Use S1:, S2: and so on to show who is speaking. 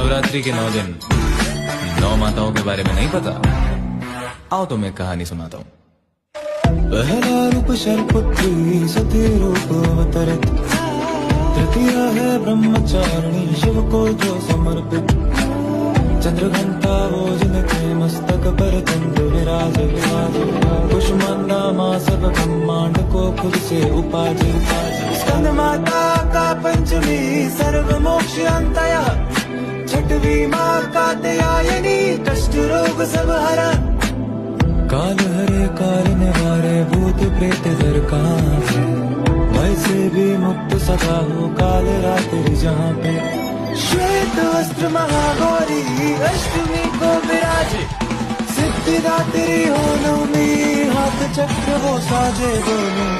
S1: नवरात्रि के 9 दिन 9 माताओं के बारे में नहीं पता? आओ तो मैं कहानी सुनाता हूँ।
S2: पहला रूप शैलपुत्री सती रूप अवतरित, तृतीय है ब्रह्मचारिणी शिव को जो समर्पित, चंद्रघंटा वो जिनके मस्तक पर चंद्र विराज, कुष्मांडा माँ सब ब्रह्मांड को खुद से उपाजे, स्कंद माता का पंचमी सर्व मोक्ष अंतया, छठवीं माँ कात्यायनी कष्ट रोग सब हरा, काल हरे काल निवारे भूत प्रेत जर कहाँ है, भय से भी मुक्त सदा हो काल रात्रि जहाँ पे, श्वेत वस्त्र महागौरी अष्टमी को विराजे, सिद्धिदात्री हो नवमी हाथ चक्र वो साजे दोनों।